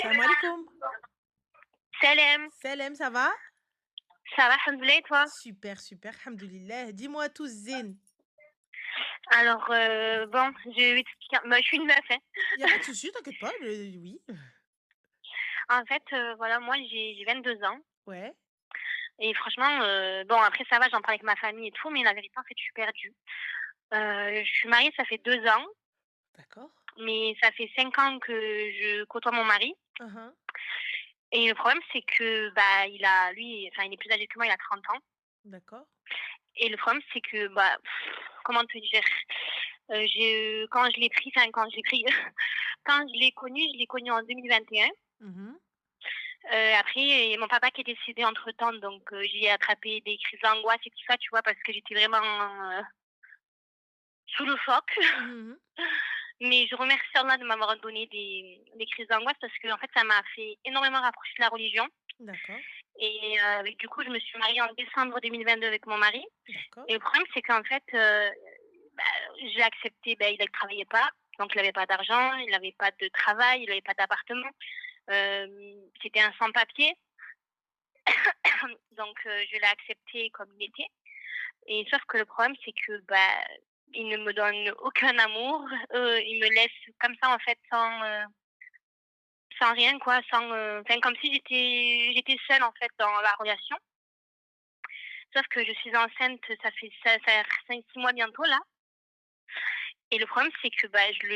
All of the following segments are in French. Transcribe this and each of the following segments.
Salam alaikum. Salam, Salam, ça va? ça va, alhamdoulilah et toi? Super, super, alhamdoulilah. Dis-moi tout, Zine. Alors, bon, je vais t'expliquer je suis une meuf, hein. Il y a pas de souci, t'inquiète pas, oui. En fait, voilà, moi, j'ai 22 ans Ouais, et franchement, bon, après ça va, j'en parle avec ma famille et tout, mais la vérité, en fait, je suis perdue. Je suis mariée, ça fait 2 ans, d'accord. mais ça fait 5 ans que je côtoie mon mari Hein, hein, et le problème, c'est que, bah, il est plus âgé que moi, il a 30 ans d'accord. et le problème, c'est que, bah, comment te dire? Quand je l'ai pris, enfin, quand je l'ai pris, quand je l'ai connu en 2021. Mhm, Après, mon papa qui est décédé entre-temps, donc j'ai attrapé des crises d'angoisse et tout ça, tu vois? Parce que j'étais vraiment, sous le choc. mhm, Mais je remercie Allah de m'avoir donné des crises d'angoisse parce que en fait, ça m'a fait énormément rapprocher de la religion d'accord, et du coup, je me suis mariée en décembre 2022 avec mon mari d'accord. et le problème, c'est qu'en fait, bah, j'ai accepté, bah, il ne travaillait pas, donc il avait pas d'argent, il avait pas de travail, il avait pas d'appartement. Hem, C'était un sans-papier. Donc je l'ai accepté comme il était et sauf que le problème, c'est que, bah, il ne me donne aucun amour, il me laisse comme ça, en fait, sans rien, quoi, enfin, comme si j'étais seule, en fait, dans la relation. Sauf que je suis enceinte, ça va faire 5-6 mois bientôt, là et le problème, c'est que, bah, je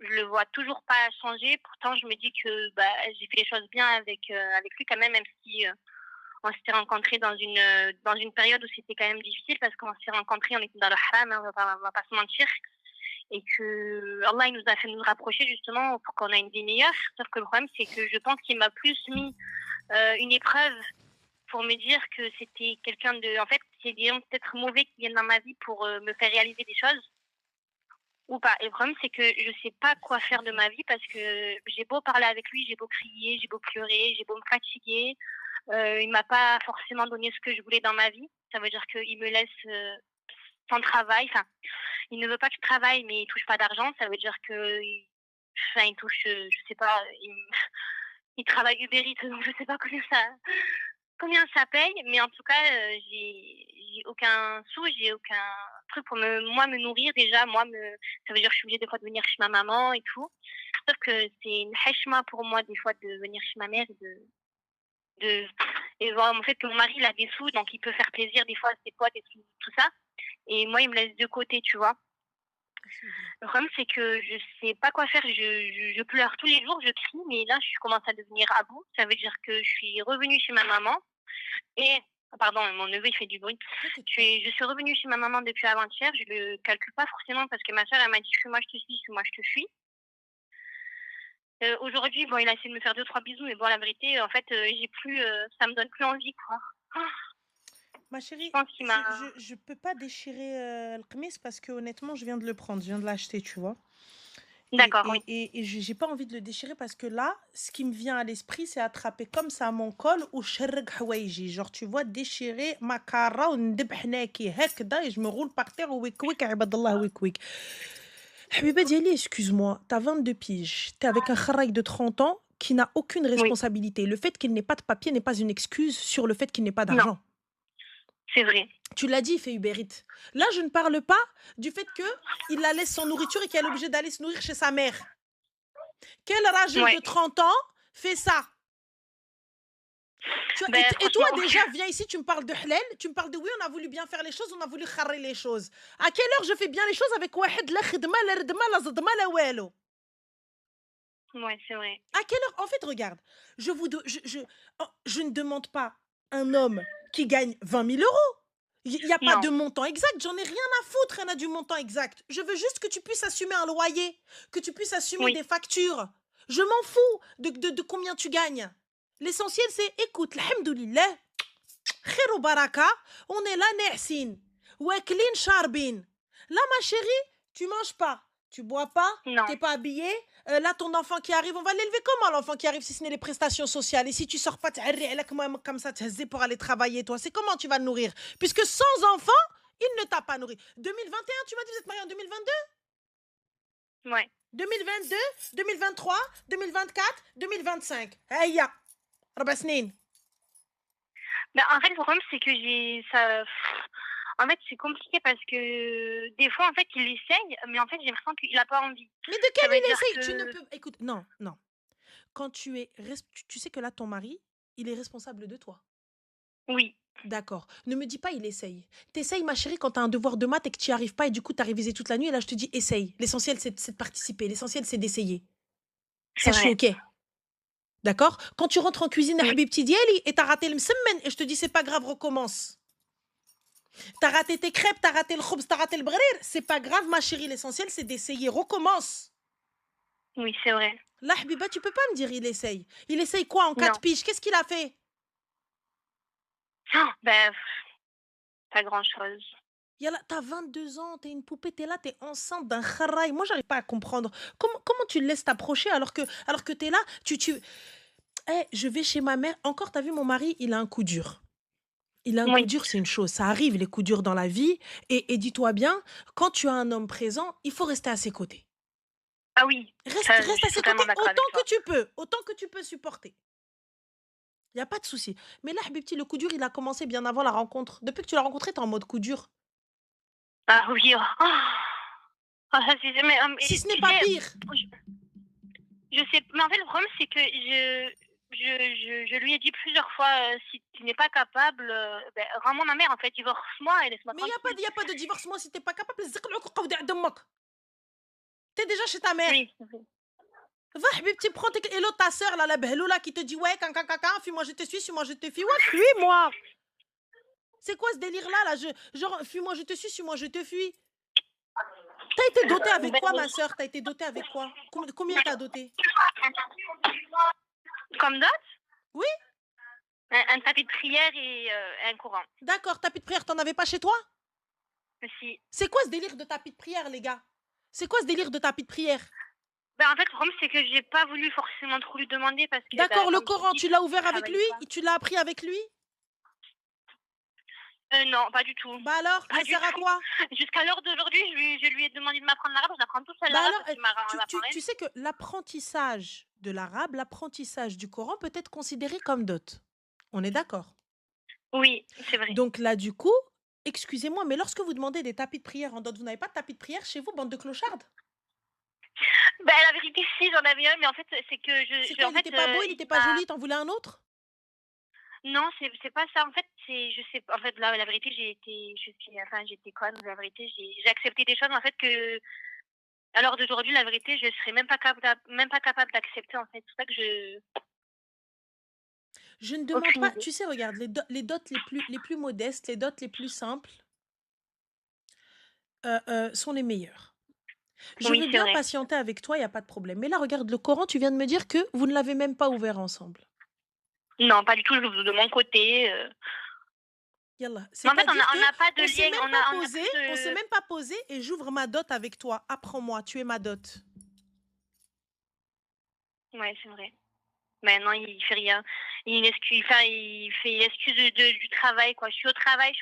le vois toujours pas changer. Pourtant, je me dis que, bah, j'ai fait les choses bien avec lui quand même si, on s'était rencontrés dans une période où c'était quand même difficile parce qu'on s'est rencontrés, on était dans le haram, hein, on va pas se mentir. Et que Allah il nous a fait nous rapprocher justement pour qu'on ait une vie meilleure. Sauf que le problème, c'est que je pense qu'il m'a plus mis une épreuve pour me dire que c'était quelqu'un de. En fait, c'est des gens peut-être mauvais qui viennent dans ma vie pour me faire réaliser des choses ou pas. Et le problème, c'est que je sais pas quoi faire de Astaghfirullah. ma vie parce que j'ai beau parler avec lui, j'ai beau crier, j'ai beau pleurer, j'ai beau me fatiguer. Il m'a pas forcément donné ce que je voulais dans ma vie. Ça veut dire qu'il me laisse, sans travail. Enfin, il ne veut pas que je travaille, mais il touche pas d'argent. Ça veut dire qu'il enfin, il touche, je sais pas, il travaille Uber Eats, donc je sais pas combien ça paye, mais en tout cas, j'ai aucun sou, j'ai aucun truc pour me nourrir déjà. Ça veut dire que je suis obligée des fois de venir chez ma maman et tout. Sauf que c'est une hechma pour moi des fois de venir chez ma mère de et voir en fait que mon mari il a des sous, donc il peut faire plaisir des fois à ses potes et tout ça. Et moi, il me laisse de côté, tu vois. Bismillah. Le problème, c'est que je sais pas quoi faire. Je pleure tous les jours, je crie, mais là, je commence à devenir à bout. Ça veut dire que je suis revenue chez ma maman et pardon, mon neveu, il fait du bruit. T'inquiète pas. Je suis revenue chez ma maman depuis avant-hier. Je le calcule pas forcément parce que ma sœur, elle m'a dit: «Fuis-moi, je te suis, fuis-moi, je te fuis». Aujourd'hui, bon, il a essayé de me faire 2-3 bisous, mais bon, la vérité, en fait, j'ai plus, ça me donne plus envie, quoi. Ma Je chérie, pense qu'il m'a je peux pas déchirer le khamis parce que honnêtement, je viens de le prendre, je viens de l'acheter, tu vois. d'accord, oui. Et j'ai pas envie de le déchirer parce que là, ce qui me vient à l'esprit, c'est attraper comme ça mon col ou sherreg hawaïji. Genre, tu vois, déchirer ma cara ou ndebhnaki hekda et je me roule par terre ou wik wik, ibadallah wik wik. Habiba Diali, excuse-moi, t'as 22 piges, t'es avec un kharraï de 30 ans qui n'a aucune Oui, responsabilité. Le fait qu'il n'ait pas de papier n'est pas une excuse sur le fait qu'il n'ait pas non, d'argent. c'est vrai. Tu l'as dit, il fait Uber Eats. Là, je ne parle pas du fait que il la laisse sans nourriture et qu'elle est obligée d'aller se nourrir chez sa mère. Quel ragile Ouais, de 30 ans fait ça? Tu vois, ben et toi, franchement, déjà, viens ici, tu me parles de halal, tu me parles de oui, on a voulu bien faire les choses, on a voulu kharrer les choses. À quelle heure je fais bien les choses avec wahed la khidma, la ردما, la zadma, la welo? ouais, c'est vrai. À quelle heure? En fait, regarde, oh, je ne demande pas un homme qui gagne 20 000 euros. Il n'y a pas de Non, montant exact, j'en ai rien à foutre, rien a du montant exact. Je veux juste que tu puisses assumer un loyer, que tu puisses assumer oui, des factures. Je m'en fous de combien tu gagnes. L'essentiel, c'est écoute, alhamdoulilah, khir ou baraka, on est là, nehsin, waklin charbin. Là, ma chérie, tu manges pas, tu bois pas, non. t'es pas habillé. Là, ton enfant qui arrive, on va l'élever comment l'enfant qui arrive si ce n'est les prestations sociales? Et si tu sors pas comme ça, pour aller travailler, toi, c'est comment tu vas le nourrir? Puisque sans enfant, il ne t'a pas nourri. 2021, tu m'as dit, vous êtes marié en 2022? Ouais. 2022, 2023, 2024, 2025. هيا 4 سنين. Bah, en fait, le problème, c'est que j'ai ça en fait, c'est compliqué parce que des fois, en fait, il essaye, mais en fait, j'ai l'impression qu'il a pas envie. Mais de Ça quel veut il dire essaye? Tu ne que peux écoute, non, non. Quand tu sais que là ton mari, il est responsable de toi. oui, D'accord. Ne me dis pas il essaye. T'essayes ma chérie quand t'as un devoir de maths et que tu n'y arrives pas et du coup t'as révisé toute la nuit et là je te dis essaye. L'essentiel c'est de participer, l'essentiel c'est d'essayer. Ça c'est je suis vrai. OK. D'accord? Quand tu rentres en cuisine à Oui, Habibti Diali et t'as raté le msemen et je te dis c'est pas grave, recommence. T'as raté tes crêpes, t'as raté le khubz, t'as raté le brir, c'est pas grave ma chérie, l'essentiel c'est d'essayer, recommence. oui, c'est vrai. Là Habiba, tu peux pas me dire il essaye. Il essaye quoi en 4 Non. piges? Qu'est-ce qu'il a fait? Bah, pas grand-chose. Yalla, t'as 22 ans, t'es une poupée, t'es là, t'es enceinte d'un kharaï. Moi, j'arrive pas à comprendre. Comment tu le laisses t'approcher alors que t'es là, je vais chez ma mère. Encore, t'as vu, mon mari, il a un coup dur. Il a un coup Oui. dur, c'est une chose. Ça arrive, les coups durs dans la vie. Et dis-toi bien, quand tu as un homme présent, il faut rester à ses côtés. Ah oui, Reste, ça, je reste à suis ses côtés totalement d'accord avec toi. autant que tu peux supporter. Il n'y a pas de souci. Mais là, Habibti, le coup dur, il a commencé bien avant la rencontre. Depuis que tu l'as rencontré, t'es en mode coup dur. Ah oui, oh. Ah, ça, Si mais ce n'est tu pas sais, pire. je sais, mais en fait, le problème, c'est que je lui ai dit plusieurs fois, si tu n'es pas capable, ben, rends-moi ma mère, en fait, divorce-moi et laisse-moi Mais il n'y a, pas tranquille. de- y a pas de divorce. Moi, si t'es pas capable, t'es déjà chez ta mère. Oui, oui. Va, Habibti, prends tes clés. Et l'autre, ta soeur, là, la behloula, qui te dit, ouais, fuis-moi, je te suis-moi, je te fuis. Ouais, fuis-moi. C'est quoi ce délire-là, là, genre, fuis-moi, je te suis-moi, je te fuis. T'as été dotée avec Ben, quoi, ma soeur? T'as été dotée avec quoi? Combien t'as doté? comme d'autres, Oui? un tapis de prière et un courant. D'accord, tapis de prière, t'en avais pas chez toi? Si. C'est quoi ce délire de tapis de prière, les gars? C'est quoi ce délire de tapis de prière? Ben, en fait, le problème, c'est que j'ai pas voulu forcément trop lui demander parce que, ben, D'accord, le comme je Coran, dis, tu l'as il ouvert avec lui? travaillait pas. Tu l'as appris avec lui? Non, pas du tout. Bah alors, Pas ça du sert à tout. quoi? Jusqu'à l'heure d'aujourd'hui, je lui ai demandé de m'apprendre l'arabe. Je l'apprends tout seul Bah l'arabe alors, parce qu'il m'apprend rien. tu sais que l'apprentissage de l'arabe, l'apprentissage du Coran peut être considéré comme dot. On est d'accord? Oui, c'est vrai. Donc là, du coup, excusez-moi, mais lorsque vous demandez des tapis de prière en dot, vous n'avez pas de tapis de prière chez vous, bande de clochards? Ben, la vérité, si, j'en avais un, mais en fait, c'est que C'est quoi, en il fait, n'était pas beau, il n'était il pas m'a joli, t'en voulais un autre? non, c'est pas ça. En fait, je sais en fait, la vérité, j'étais conne. La vérité, j'ai accepté des choses, en fait, que à l'heure d'aujourd'hui, la vérité, je serais même pas capable d'accepter, en fait. C'est pour ça que Je ne demande aucune pas, idée. tu sais, regarde, les dots les plus modestes, les dots les plus simples sont les meilleurs. Je Oui, veux c'est bien vrai. patienter avec toi, il n'y a pas de problème. Mais là, regarde, le Coran, tu viens de me dire que vous ne l'avez même pas ouvert ensemble. Non, pas du tout, de mon côté, Yallah. mais en fait, C'est-à-dire on que n'a pas de on s'est lien, même pas on a posé, plus on s'est de même pas posé et j'ouvre ma dot avec toi. Apprends-moi, tu es ma dot. ouais, c'est vrai. Mais non, il fait rien. Il fait l'excuse du travail, quoi. Je suis au travail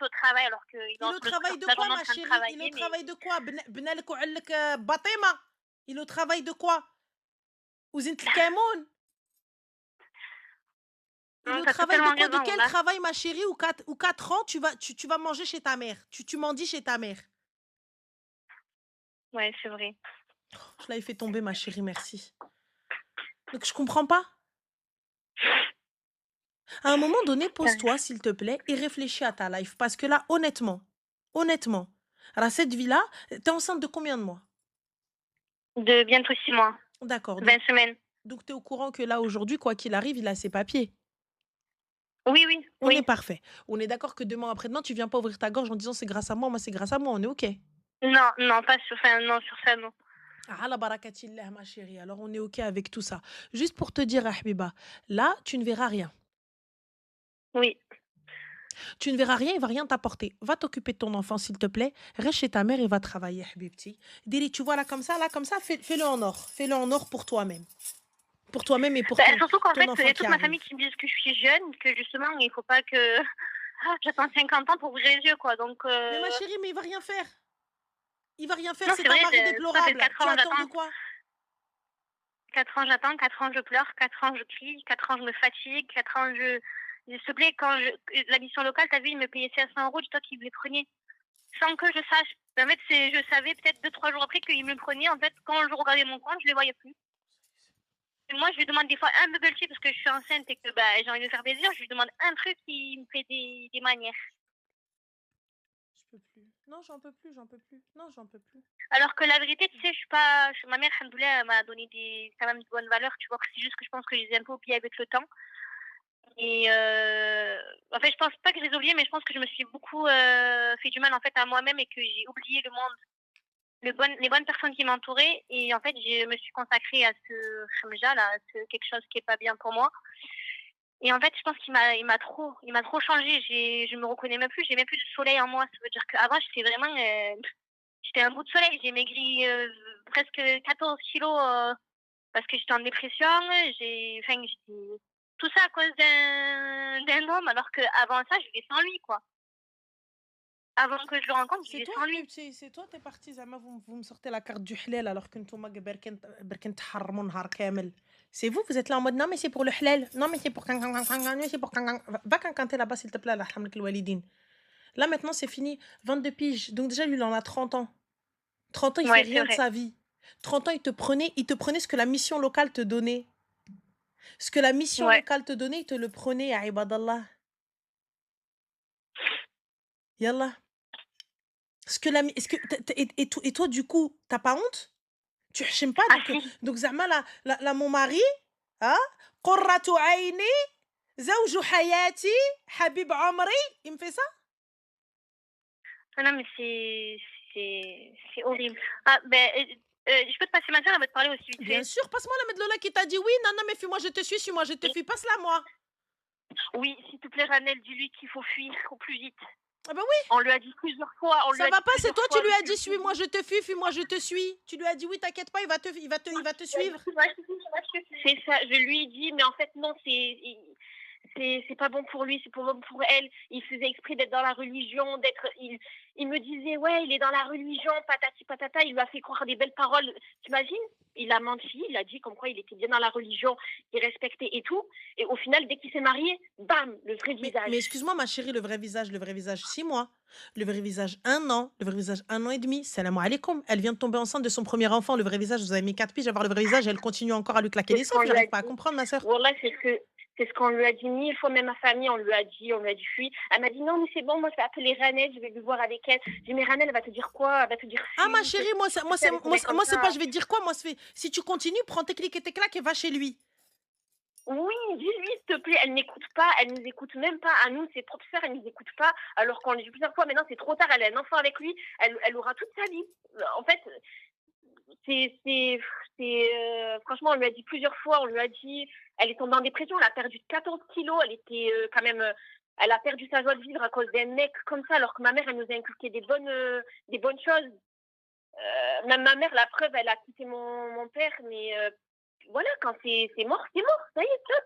alors qu'il est Il est au travail toute de la quoi, journée en ma train de chérie? Il est au travailler, mais travail de quoi? Bnalek وعلك باطمة. Il est au travail de quoi? وزنت الكمون. Il est non, au t'as travail de totalement quoi? De raison, quel là. travail, ma chérie? Ou 4 ans, tu vas manger chez ta mère. Tu mendis chez ta mère. Ouais, c'est vrai. Je l'avais fait tomber, ma chérie, merci. Donc, je comprends pas. À un moment donné, pose-toi, s'il te plaît, et réfléchis à ta life. Parce que là, honnêtement, alors cette vie-là, t'es enceinte de combien de mois? De bientôt 6 mois, D'accord. Donc, 20 semaines. donc tu es au courant que là, aujourd'hui, quoi qu'il arrive, il a ses papiers. Oui, oui, On est oui. parfait. On est d'accord que demain après-demain, tu viens pas ouvrir ta gorge en disant c'est grâce à moi, c'est grâce à moi, on est OK. Non, non, pas sur enfin, non, sur ça, non. Ah, la barakatillah, ma chérie. Alors, on est OK avec tout ça. Juste pour te dire, Habiba, là, tu ne verras rien. Oui. Tu ne verras rien, il va rien t'apporter. Va t'occuper de ton enfant, s'il te plaît. Reste chez ta mère et va travailler, Habibti. Dili, tu vois, là, comme ça, fais-le en or. Fais-le en or pour toi-même. Pour toi-même et pour Bah, ton, surtout qu'en ton fait, il y enfant a qui toute ma arrive. famille qui me disent que je suis jeune, que justement, il faut pas que j'attends 50 ans pour ouvrir les yeux, quoi. Donc Mais ma chérie, mais il va rien faire. Il va rien faire, non, c'est c'est un vrai, mari ça fait déplorable. 4 Tu ans attends de d'attente. quoi? 4 ans j'attends, 4 ans je pleure, 4 ans je crie, 4 ans je me fatigue, 4 ans je s'il te plaît, quand je la mission locale, tu as vu, ils me payaient 500 €, dis-toi qu'ils me les prenaient sans que je sache. En fait, je savais peut-être 2 3 jours après qu'ils me le prenaient. En fait, quand je regardais mon compte, je les voyais plus. Et moi, je lui demande des fois un bubble tea parce que je suis enceinte et que bah, j'ai envie de faire plaisir. Je lui demande un truc qui me fait des manières. Je peux plus. Non, j'en peux plus, j'en peux plus. Non, j'en peux plus. Alors que la vérité, tu sais, je suis pas. Ma mère, alhamdoulilah, elle m'a donné quand même de bonnes valeurs, tu vois. C'est juste que je pense que je les ai un peu oubliées avec le temps. Et en fait, je pense pas que je les ai oubliées, mais je pense que je me suis beaucoup fait du mal en fait à moi-même et que j'ai oublié le monde, les bonnes personnes qui m'entouraient. Et en fait, je me suis consacrée à ce khamja là, à quelque chose qui est pas bien pour moi. Et en fait, je pense il m'a trop changé. Je me reconnais même plus. J'ai même plus de soleil en moi. Ça veut dire qu'avant, j'étais vraiment, j'étais un bout de soleil. J'ai maigri presque 14 kilos parce que j'étais en dépression. Enfin, tout ça à cause d'un homme, alors qu'avant ça, je vivais sans lui, quoi. Avant que je le rencontre, je C'est vivais toi, sans lui. c'est toi, t'es parti, Zama, vous me sortez la carte du halal alors que بركن تحرموا نهار كامل. C'est vous, vous êtes là en mode non mais c'est pour le halal, non mais c'est pour c'est pour va cancanter là-bas s'il te plaît, là, hamlik الوالدين. Là maintenant c'est fini, 22 piges, donc déjà lui il en a 30 ans. 30 ans il fait Ouais, c'est rien de vrai. sa vie. 30 ans il te prenait ce que la mission locale te donnait. Ce que la mission Ouais. locale te donnait, il te le prenait à Ibadallah. Yallah. Et toi du coup, t'as pas honte? Tu n'aimes pas Ah si. donc زعما mon mari hein قرة عيني زوج حياتي حبيب عمري il me fait ça. Ah non, mais c'est horrible. Ah, ben, je peux te passer ma soeur, elle va te parler aussi vite Bien fait. sûr, passe-moi la Medlola qui t'a dit oui, non, non, mais fuis-moi, je te suis-moi, je te fuis, passe-la moi. Oui, s'il te plaît, Ranel, dis-lui qu'il faut fuir au plus vite. Ah bah oui, On lui a dit plusieurs fois, on lui ça a va dit pas, c'est plusieurs toi, tu fois, lui mais as tu le dit fais suis-moi, je te fuis, fuis-moi, je te suis. Tu lui as dit oui, t'inquiète pas, il va te suivre. C'est ça, je lui ai dit, mais en fait, non, c'est pas bon pour lui, c'est pas bon pour elle. Il faisait exprès d'être dans la religion, il me disait, ouais, il est dans la religion, patati patata, il lui a fait croire des belles paroles. T'imagines? Il a menti, il a dit comme quoi il était bien dans la religion, il respectait et tout. Et au final, dès qu'il s'est marié, bam, le vrai visage. Mais excuse-moi, ma chérie, le vrai visage 6 mois, le vrai visage 1 an, le vrai visage 1 an et demi. Salam alaikum. Elle vient de tomber enceinte de son premier enfant. Le vrai visage, vous avez mis 4 piges à voir le vrai visage. Elle continue encore à lui claquer C'est les ce qu'on seufs. lui a J'arrive pas à dit. comprendre, ma soeur. Wallah, c'est ce qu'on lui a dit 1000 fois, même ma famille, on lui a dit fuis. Elle m'a dit non, mais c'est bon, moi je vais appeler Ranel, je vais lui voir avec elle. J'ai dit mais Ranel, elle va te dire quoi? Elle va te dire Ah, ma fuis, chérie, comme c'est pas, ça. je vais te dire quoi, moi, si tu continues, prends tes clics et tes claques et va chez lui. Oui, dis-lui, s'il te plaît, elle n'écoute pas, elle nous écoute même pas. À nous, ses propres sœurs, elle nous écoute pas, alors qu'on lui dit plusieurs fois, maintenant c'est trop tard, elle a un enfant avec lui, elle aura toute sa vie. En fait, franchement, on lui a dit plusieurs fois, on lui a dit, elle est tombée en dépression, elle a perdu 14 kilos, elle était quand même, elle a perdu sa joie de vivre à cause d'un mec comme ça, alors que ma mère, elle nous a inculqué des bonnes choses. Même ma mère, la preuve, elle a quitté mon père, mais voilà, quand c'est mort, ça y est, stop.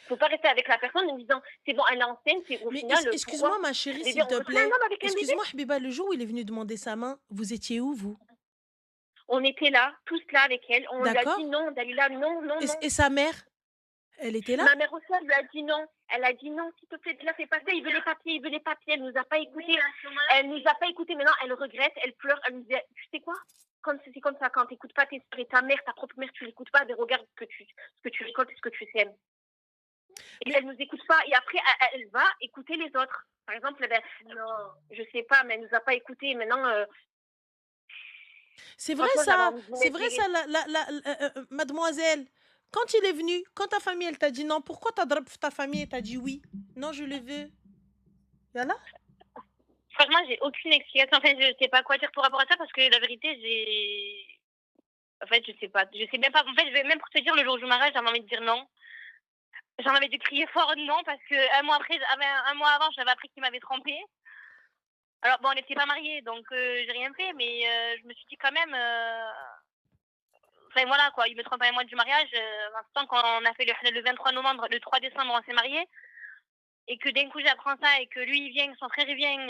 Faut pas rester avec la personne en disant, c'est bon, elle est enceinte, c'est au Mais final, excuse-moi, pourquoi? ma chérie, Bébé, s'il on te veut pas un plaît. homme avec un bébé. Excuse-moi, Habiba, le jour où il est venu demander sa main, vous étiez où, vous? On était là, tous là avec elle, on lui a dit D'accord? non, Dalila, non, non, non. Et sa mère, elle était là? Ma mère aussi, elle lui a dit non. Elle a dit non, s'il te plaît, là, fais pas ça, il veut les papiers, il veut les papiers. Elle nous a pas écouté. Elle nous a pas écouté. Maintenant, elle regrette, elle pleure. Elle nous dit, tu sais quoi? C'est comme ça, quand t'écoutes pas tes soeurs et ta mère, ta propre mère, tu l'écoutes pas, mais regarde ce que tu récoltes et ce que tu sèmes. Et Mais elle nous écoute pas. Et après, elle va écouter les autres. Par exemple, ben, non, je sais pas, mais elle nous a pas écouté. Maintenant, c'est vrai franchement, j'avais ça, envie de c'est me vrai virer. ça, mademoiselle. Quand il est venu, quand ta famille, elle t'a dit non, pourquoi ta famille, elle t'a dit oui? Non, je le veux. Yallah? Franchement, j'ai aucune explication. Enfin, je sais pas quoi dire par rapport à ça parce que la vérité, en fait, je sais pas. Je sais même pas. En fait, je vais même pour te dire, le jour du mariage, j'avais envie de dire non. J'en avais dû crier fort non parce que un mois avant, j'avais appris qu'il m'avait trompée. Alors bon, on n'était pas mariés, donc j'ai rien fait, mais je me suis dit quand même. Enfin voilà quoi, il me trompe un mois du mariage. L'instant quand on a fait le 23 novembre, le 3 décembre, on s'est mariés. Et que d'un coup j'apprends ça et que lui il vient, son frère il vient,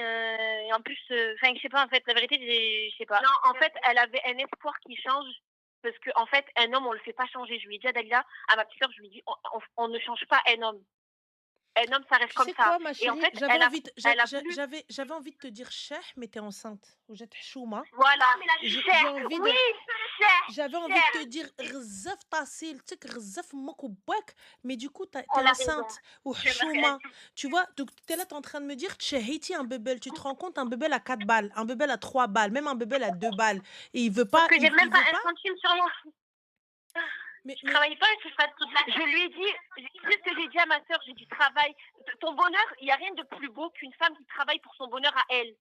et en plus, enfin je sais pas en fait, la vérité, je sais pas. Non, en fait, elle avait un espoir qui change. parce qu'en fait, un homme, on le fait pas changer. Je lui ai dit à Dalila, à ma petite sœur, je lui ai dit: «On ne change pas un homme. Un homme, ça reste Tu comme sais ça» quoi, ma et en chérie? fait, elle a voulu J'avais envie de te dire cheh, mais t'es enceinte. Vous êtes chouma. voilà, mais là, J'ai cher, envie oui, de. cher, J'avais envie de te cher. dire غزاف طاسيل تك غزاف مك وباك mais du coup t'es Elle a raison. enceinte C'est vrai, وحشومه tu vois donc t'es là t'es en train de me dire tchahiti un bébé tu te rends compte un bébé à 4 balles un bébé à 3 balles même un bébé à 2 balles et il veut parce pas que j'ai même il pas veut un pas centime sur moi. mais Je travaille pas et je ferai toute la. Je lui ai dit, c'est ce que j'ai dit à ma sœur, j'ai dit travail. Ton bonheur, il n'y a rien de plus beau qu'une femme qui travaille pour son bonheur à elle.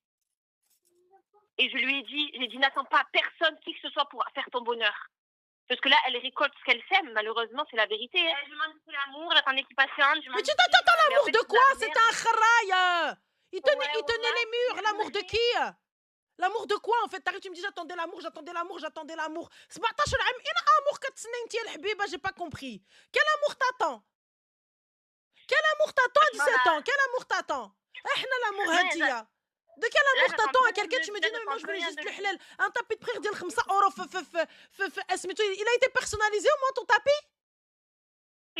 Et je lui ai dit, j'ai dit, n'attends pas personne, qui que ce soit pour faire ton bonheur. Parce que là, elle récolte ce qu'elle sème, malheureusement, c'est la vérité. Je demande l'amour, j'attendais qu'il patiente. mais tu t'attends l'amour de quoi c'est un kharaï il tenait ouais, les murs l'amour de qui l'amour de quoi en fait t'arrives tu me dis j'attendais l'amour 17 عام اين amour كتسنى انت يا الحبيبه j'ai pas compris quel amour t'attends à 17 ans quel amour t'attends احنا l'amour هاديه de quel amour t'attends à quelqu'un tu me dis non mais moi je voulais juste le halal un tapis de frère ديال 5 € اسميتو il a été personnalisé au moins ton tapis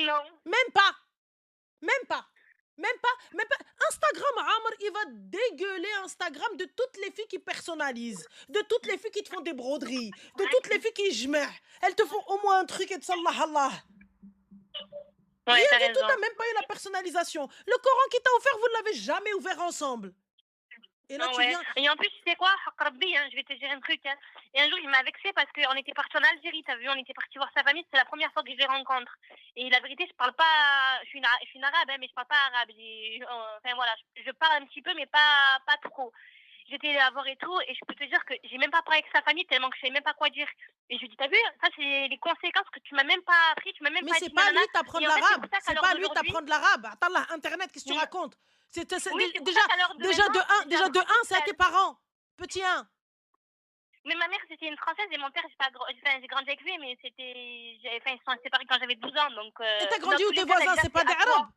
Non. même pas Instagram, Amr, il va dégueuler Instagram de toutes les filles qui personnalisent, de toutes les filles qui te font des broderies, de toutes les filles qui jmeh. Elles te font au moins un truc et te sallah Allah. Ouais, Rien t'as du tout, raison. t'as même pas eu la personnalisation. Le Coran qui t'a offert, vous ne l'avez jamais ouvert ensemble. Et là, Non, tu ouais. viens. Et en plus, tu sais quoi, Rabbi, hein, je vais te dire un truc. Hein. Et un jour, il m'a vexé parce qu'on était partis en Algérie, t'as vu, on était partis voir sa famille, c'est la première fois que je les rencontre. Et la vérité, je parle pas, je suis une arabe, hein, mais je parle pas arabe. Enfin voilà, je parle un petit peu, mais pas trop. J'étais là à voir et tout, et je peux te dire que j'ai même pas parlé avec sa famille tellement que je savais même pas quoi dire. Et je lui dis, t'as vu, ça c'est les conséquences que tu m'as même pas appris, tu m'as même Mais pas c'est dit. pas lui nanana. t'apprendre Et en fait, l'arabe. c'est C'est pas lui t'apprendre l'arabe. Attends là, Internet, qu'est-ce que tu Mm. racontes Oui, c'est pour déjà, ça qu'à l'heure de maintenant, déjà de un, c'est à tes parents. Petit 1. Mais ma mère, c'était une Française et mon père, j'ai grandi avec lui, mais ils se sont séparés quand j'avais 12 ans. Donc, Et t'as dans grandi où tous les tes cas, voisins, Dalila, c'est pas des arabes?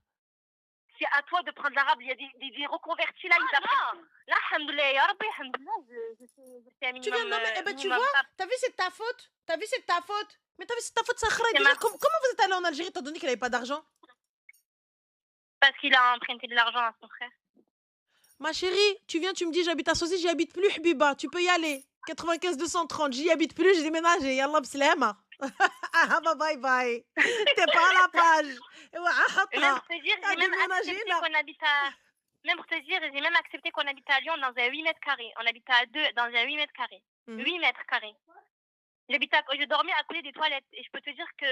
c'est à toi de prendre l'arabe. Il y a des reconvertis là, ils apprennent. Là, alhamdoulilah, ya Rabbi, alhamdoulilah, je sais un Tu minimum. viens, non mais eh ben, tu minimum vois, pas. t'as vu, c'est de ta faute. T'as vu, c'est de ta faute. Mais t'as vu, c'est de ta faute, ça khraï. C'est Déjà, ma- comment vous êtes allé en Algérie étant donné qu'il avait pas d'argent? Parce qu'il a emprunté de l'argent à son frère. Ma chérie, tu viens, tu me dis, j'habite à Saucy, j'y habite plus, Habiba. Tu peux y aller. 95 230, j'y habite plus, j'ai déménagé. Yallah bslama. Ah, bah, bye bye. T'es pas à la page. Et même pour te dire, Ah, j'ai même déménagé, accepté là. qu'on habite à. Même pour te dire, j'ai même accepté qu'on habite à Lyon dans un 8 mètres carrés. On habite à deux dans un 8 mètres carrés. 8 mètres carrés. Je dormais à côté des toilettes et je peux te dire que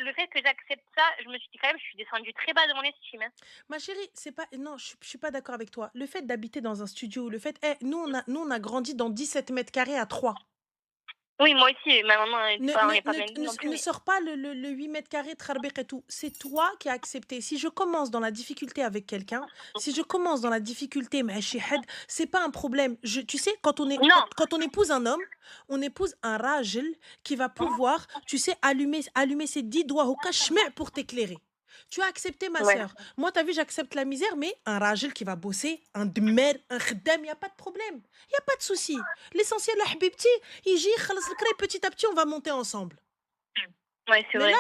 le fait que j'accepte ça, je me suis dit quand même, je suis descendue très bas de mon estime. Hein. Ma chérie, c'est pas. Non, je suis pas d'accord avec toi. Le fait d'habiter dans un studio, le fait. Nous, on a grandi dans 17 mètres carrés à 3. Oui, moi aussi, ma maman Ne, n'est pas bien non plus. ne sors pas le 8 mètres carrés, trarbek et tout. C'est toi qui as accepté. Si je commence dans la difficulté avec quelqu'un, si je commence dans la difficulté, c'est pas un problème. Tu sais, quand on épouse un homme, on épouse un rajel qui va pouvoir, tu sais, allumer ses 10 doigts au cachemire pour t'éclairer. Tu as accepté, ma sœur. Moi, t'as vu, j'accepte la misère, mais un rajel qui va bosser, un dmer, un khdam, il n'y a pas de problème. Il n'y a pas de souci. L'essentiel, la habibti, il petit à petit, on va monter ensemble. Ouais, c'est mais vrai. là,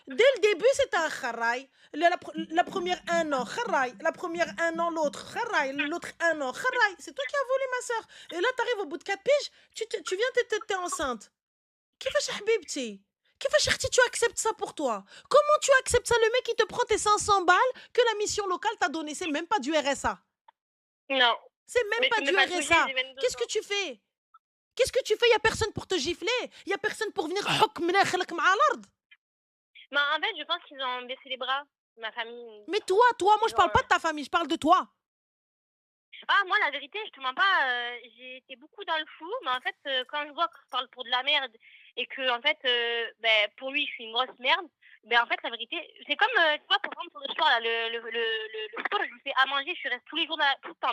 dès le début, c'était un kharraï. La première, 1 an, kharraï. La première, 1 an, l'autre, kharraï. L'autre, 1 an, kharraï. C'est toi qui as voulu, ma sœur. Et là, t'arrives au bout de 4 piges, tu viens, t'es enceinte. Kifash habibti? Kifash tu acceptes ça pour toi? Comment tu acceptes ça? Le mec, il te prend tes 500 balles que la mission locale t'a donné. C'est même pas du RSA. Non. C'est même pas du RSA. Qu'est-ce que tu fais? Qu'est-ce que tu fais? Il n'y a personne pour te gifler. Il n'y a personne pour venir. Mais en fait, je pense qu'ils ont baissé les bras, ma famille. Mais toi, moi, je parle pas de ta famille, je parle de toi. Ah, moi, la vérité, je te mens pas, j'ai été beaucoup dans le flou, mais en fait, quand je vois que je parle pour de la merde et que, en fait, pour lui, je suis une grosse merde, en fait, la vérité, c'est comme, tu vois, par exemple, pour le soir, là, le soir, je lui fais à manger, je reste tous les jours, tout le temps.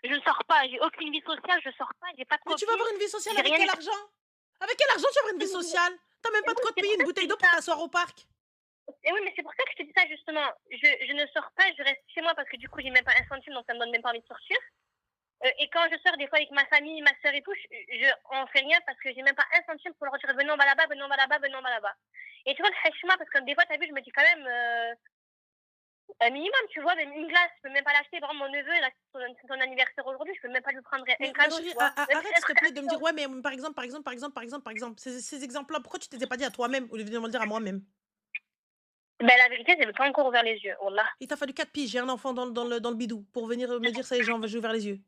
Je ne sors pas, j'ai aucune vie sociale, je sors pas, j'ai pas de copine. Mais tu vas avoir une vie sociale avec quel argent? Avec quel argent tu vas avoir une vie sociale? T'as même pas de quoi te payer une bouteille d'eau pour t'asseoir au parc. Et oui, mais c'est pour ça que je te dis ça, justement. Je ne sors pas, je reste chez moi parce que du coup, j'ai même pas un centime, donc ça me donne même pas envie de sortir. Et quand je sors des fois avec ma famille, ma soeur et tout, on fait rien parce que j'ai même pas un centime pour leur dire venons, on va là-bas, venons, on va là-bas, venons, on va là-bas. Et tu vois, le hachma, parce que des fois, t'as vu, je me dis quand même un minimum, tu vois, même une glace, je peux même pas l'acheter. Par exemple, mon neveu, là, c'est son anniversaire aujourd'hui, je peux même pas lui prendre Mais un ma cadeau, chérie, tu vois. Même arrête un s'il te truc plaît de me dire, action. ouais, mais par exemple, ces exemples-là, pourquoi tu t'es pas dit à toi-même au lieu de me le dire à moi-même? Ben, la vérité, j'avais pas encore ouvert les yeux, wallah. Il t'a fallu 4 piges, j'ai un enfant dans le bidou pour venir me dire ça et j'ai ouvert les yeux.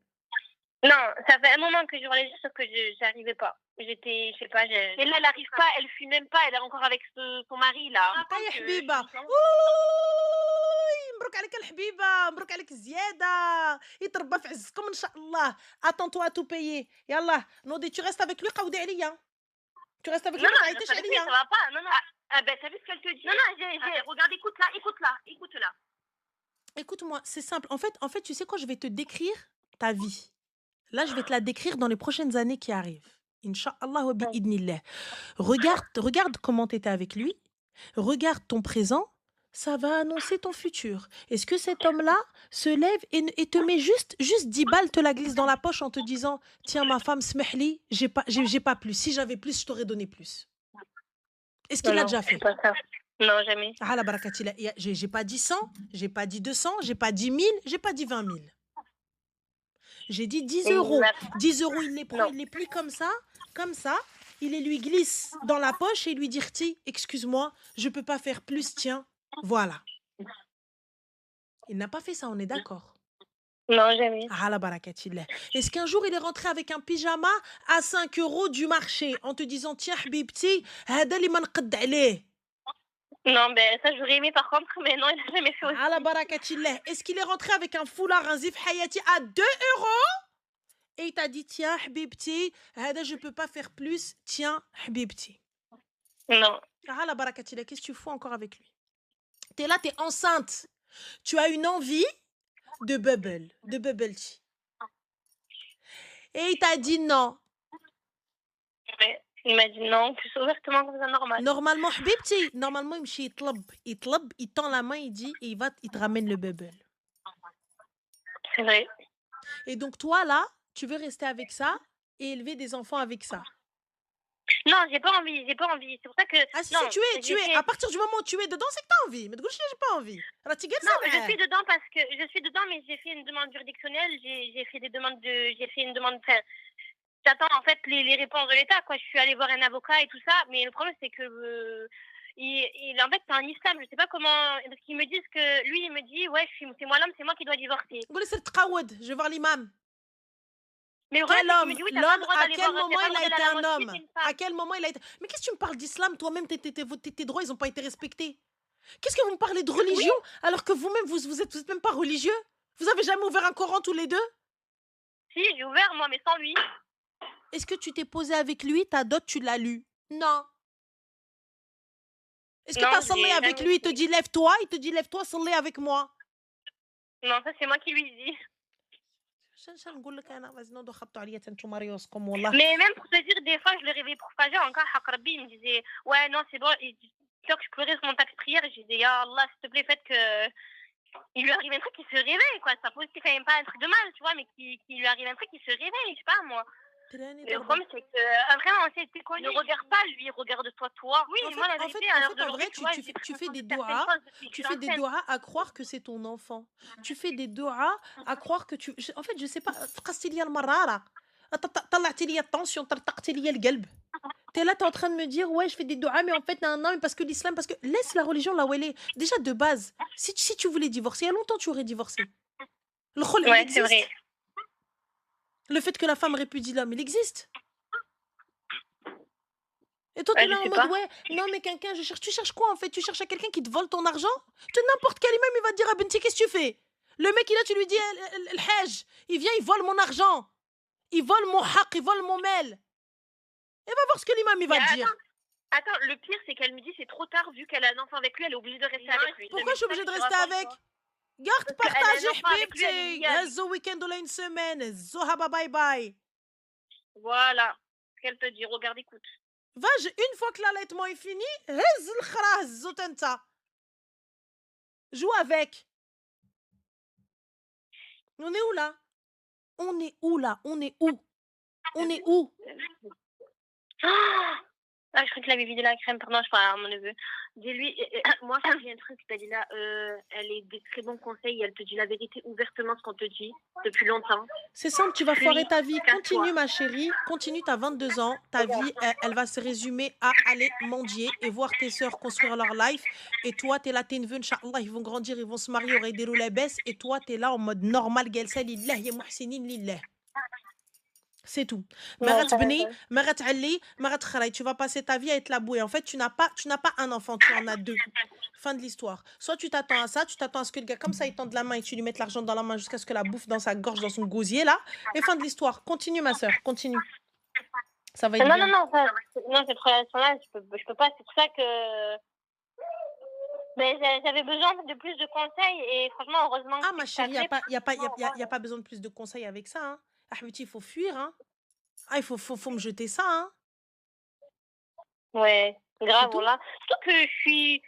Non, ça fait un moment que j'ouvrais les yeux, sauf que j'arrivais pas. J'étais, je sais pas, Et là, elle arrive pas, elle fuit même pas, elle est encore avec son mari, là. يا حبيبه اوي مبروك عليك الحبيبه مبروك عليك الزياده يتربى في عزكم ان شاء الله attends toi à tout payer يلا نوضي tu restes avec lui قودي عليا tu restes avec lui Non, ما non, تعيطيش ça عليا va pas. Non, non. Ah ben, t'as vu ce qu'elle te dit? Non, non, Regarde, écoute-la. écoute-moi c'est simple en fait tu sais quoi je vais te décrire ta vie là je vais te la décrire dans les prochaines années qui arrivent Inch'Allah wa bi'idnillah. Regarde comment tu étais avec lui. Regarde ton présent. Ça va annoncer ton futur. Est-ce que cet homme-là se lève et te met juste 10 balles, te la glisse dans la poche en te disant tiens, ma femme, smehli, j'ai pas plus. Si j'avais plus, je t'aurais donné plus. Est-ce qu'il l'a déjà fait? pas ça. Non, jamais. Ah, la barakatila. J'ai pas dit 100, j'ai pas dit 200, j'ai pas dit 1000, j'ai pas dit 20 000. J'ai dit 10 euros. 10 euros, il les prend, il les plie comme ça, il les lui glisse dans la poche et lui dire ti, excuse-moi, je peux pas faire plus, tiens, voilà. Il n'a pas fait ça, on est d'accord. Non, jamais. Ah la barakatillah. Est-ce qu'un jour il est rentré avec un pyjama à 5 euros du marché en te disant tiens, habibti, hada li ma nqad alayh. Non, ben ça j'aurais aimé par contre, mais non, il n'a jamais fait aussi. Ah la barakatillah. Est-ce qu'il est rentré avec un foulard, un zif hayati à 2 euros? Et il t'a dit tiens, habibti, hada je peux pas faire plus, tiens, habibti. Non. Ah la barakatillah, qu'est-ce que tu fous encore avec lui? T'es là, t'es enceinte. Tu as une envie de bubble tea. Et il t'a dit non. Ouais. Il m'a dit non, plus ouvertement comme ça, normal. Normalement, habibti, normalement, il tend la main, il dit, et il te ramène le bubble. C'est vrai. Et donc, toi, là, tu veux rester avec ça et élever des enfants avec ça. Non, j'ai pas envie. C'est pour ça que. Ah si, non, si, tu es. À partir du moment où tu es dedans, c'est que t'as envie. Mais de gauche, j'ai pas envie. Non, je suis dedans parce que je suis dedans, mais j'ai fait une demande juridictionnelle, j'ai fait une demande. Enfin, j'attends en fait les réponses de l'État, quoi. Je suis allée voir un avocat et tout ça, mais le problème c'est que en fait c'est un islam, je sais pas comment, parce qu'ils me disent que lui il me dit ouais c'est moi l'homme, c'est moi qui dois divorcer. Je vais voir l'imam. Mais quel homme? me dit, oui, L'homme, à quel moment il a été un homme? À quel moment il a été... Mais qu'est-ce que tu me parles d'islam? Toi-même, tes droits, ils n'ont pas été respectés. Qu'est-ce que vous me parlez de religion alors que vous-même, vous êtes même pas religieux? Vous avez jamais ouvert un Coran tous les deux? Si, j'ai ouvert moi, mais sans lui. Est-ce que tu t'es posé avec lui? Ta dot, tu l'as lu? Non. Est-ce que tu as salé avec lui? Il te dit lève-toi, salé avec moi. Non, ça c'est moi qui lui dis. Mais même pour te dire, des fois, je le réveillais pour Fajr, encore, il me disait, ouais, non, c'est bon. Et que je pleurais sur mon taxe prière, et je disais, ya Allah, s'il te plaît, faites que. Il lui arrive un truc qui se réveille, quoi. Ça peut quand même pas un truc de mal, tu vois, mais qui lui arrive un truc qui se réveille, je sais pas, moi. Le problème, c'est que, vraiment, c'est quoi, ne regarde pas, lui, regarde-toi, toi. Oui, en fait, moi, la vérité, en vrai, tu fais des doigts, à croire que c'est ton enfant. Tu fais des doigts à croire que tu... En fait, je sais pas, t'es là, t'es en train de me dire, ouais, je fais des doigts, mais en fait, non, parce que l'islam, parce que laisse la religion là où elle est. Déjà, de base, si tu voulais divorcer, il y a longtemps, tu aurais divorcé. Le khol, il existe. C'est vrai. Le fait que la femme répudie l'homme, il existe. Et toi, tu es là en mode, ouais, non, mais quelqu'un, tu cherches quoi en fait? Tu cherches à quelqu'un qui te vole ton argent? N'importe quel imam, il va te dire, ah Benti, qu'est-ce que tu fais? Le mec, il a, tu lui dis, le hajj, il vient, il vole mon argent. Il vole mon haq, il vole mon mail. Et va voir ce que l'imam, il va te dire. Attends, le pire, c'est qu'elle me dit, c'est trop tard, vu qu'elle a un enfant avec lui, elle est obligée de rester avec lui. Pourquoi je suis obligée de rester avec? Garde, partage, habibti. Zo week-end ou une semaine. Zo haba bye bye. Voilà. Qu'elle te dit, regarde, écoute. Va, une fois que l'allaitement est fini, joue avec. On est où là? On est où là? On est où? On est où? Ah, je crois qu'il avait vidé la crème, pardon, je parle à mon neveu. Dis-lui, moi, quand j'ai un truc, Dalila, elle est des très bons conseils, elle te dit la vérité ouvertement ce qu'on te dit depuis longtemps. C'est simple, tu vas foirer Puis, ta vie. casse-toi. Continue, ma chérie. Continue, t'as 22 ans. Ta vie, elle va se résumer à aller mendier et voir tes sœurs construire leur life. Et toi, t'es là, t'es neveu, Inch'Allah, ils vont grandir, ils vont se marier, aurait des la baisse. Et toi, t'es là en mode normal, Gelsa, lillah, ya muhsinin, lillah. C'est tout. Non, ça va. Tu vas passer ta vie à être la bouée. En fait, tu n'as pas un enfant, tu en as deux. Fin de l'histoire. Soit tu t'attends à ça, tu t'attends à ce que le gars, comme ça, il tende la main et tu lui mettes l'argent dans la main jusqu'à ce que la bouffe dans sa gorge, dans son gosier, là. Et fin de l'histoire. Continue, ma soeur, continue. Ça va être Non, bien. non, non, cette relation-là, je peux pas. C'est pour ça que j'avais besoin de plus de conseils et franchement, heureusement Ah, que ma tu chérie, il t'as n'y a, pas besoin de plus de conseils avec ça. Hein. Ahmeti, il faut fuir. Hein. Ah, il faut me jeter ça. Hein. Ouais, C'est grave, tout. voilà. Surtout que je suis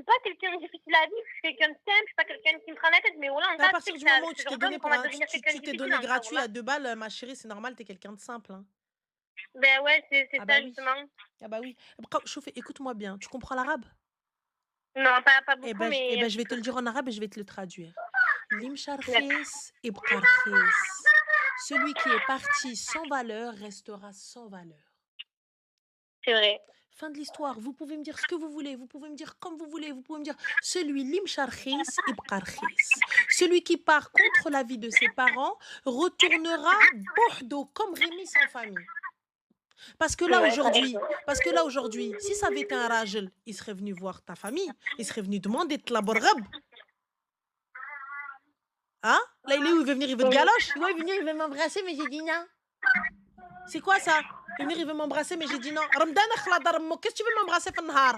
pas quelqu'un de difficile à vivre, je suis quelqu'un de simple, je suis pas quelqu'un qui me prend la tête, mais voilà, en Mais à fait, partir c'est du que moment où c'est tu ce t'es genre donné d'homme qu'on pour va devenir quelqu'un de tu t'es difficile, donné en fait, gratuit voilà. à 2 balles, ma chérie, c'est normal, t'es quelqu'un de simple. Hein. Ben ouais, c'est Ah bah ça, oui. justement. Ah bah oui. Chauffez, écoute-moi bien. Tu comprends l'arabe? Non, pas Eh beaucoup, ben, mais un je petit vais te peu. le dire en arabe et je vais te le traduire. D'accord. Limsharkhis ibqarkhis. Celui qui est parti sans valeur restera sans valeur. C'est vrai. Fin de l'histoire. Vous pouvez me dire ce que vous voulez. Vous pouvez me dire comme vous voulez. Vous pouvez me dire celui limsharkhis ibqarkhis. Celui qui part contre l'avis de ses parents retournera bordeaux comme Rémi sans famille. Parce que là Ouais, t'as aujourd'hui, raison. si ça avait été un rajel, il serait venu voir ta famille, il serait venu demander de la borghab. Hein? Là, il est où? Il veut venir, il veut te Oui. galoche? Ouais, il veut venir, il veut m'embrasser, mais j'ai dit non. C'est quoi ça? Il veut venir, il veut m'embrasser, mais j'ai dit non. Ramdana khla darmo, qu'est-ce que tu veux m'embrasser fin nahar?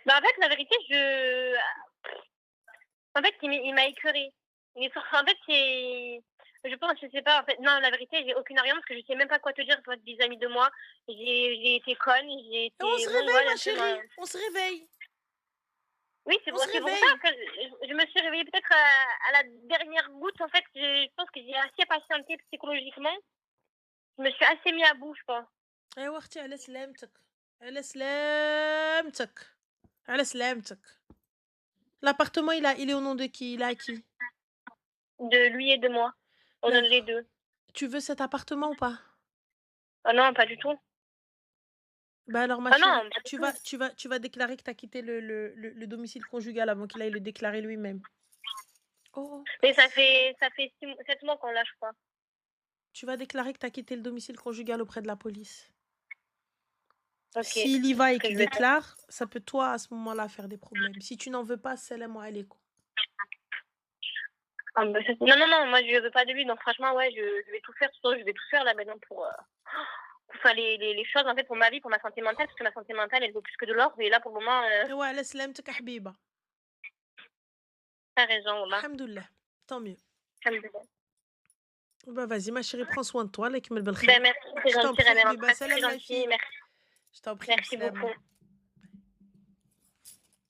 Bah, en fait, la vérité, en fait, il m'a écœuré. En fait, je pense, je sais pas, en fait, non, la vérité, j'ai aucune argument parce que je sais même pas quoi te dire toi, vis-à-vis de moi. J'ai été conne, j'ai Et on été se réveille, mongole ma un peu. chérie. On se réveille. Oui, On se c'est pour ça réveille. que je me suis réveillée peut-être à la dernière goutte. En fait, je pense que j'ai assez patienté psychologiquement. Je me suis assez mis à bout, je pense. ايوا اختي على سلامتك على سلامتك على سلامتك. L'appartement, il est au nom de qui? Il est à qui? De lui et de moi. On en est les D'accord. deux. Tu veux cet appartement ou pas? Ah non, pas du tout. Bah alors, ma Ah non, chérie, pas du tout. tu vas déclarer que tu as quitté le domicile conjugal avant qu'il aille le déclarer lui-même. Oh, Mais ça fait 7 mois qu'on l'a, je crois. tu vas déclarer que tu as quitté le domicile conjugal auprès de la police. Ok, S'il y va c'est et ce que qu'il je vais faire. déclare, ça peut, toi, à ce moment-là, faire des problèmes. Si tu n'en veux pas, salam alaikum. Ah, bah, non, non, non, moi je veux pas de lui, donc franchement, ouais, je vais tout faire, je vais tout faire là maintenant pour faire les choses, en fait, pour ma vie, pour ma santé mentale, parce que ma santé mentale, elle vaut plus que de l'or, et là, pour le moment, Ouais, على سلامتك حبيبة. t'as raison, voilà. Alhamdoulilah. Tant mieux. Alhamdoulilah. Bah vas-y, ma chérie, prends soin de toi. Là, Ben, merci, c'est je t'en gentil, prie, Rabel, en tout Habiba. cas, c'est Salam, très ma gentil, fille. merci, Je t'en prie, merci salam. beaucoup.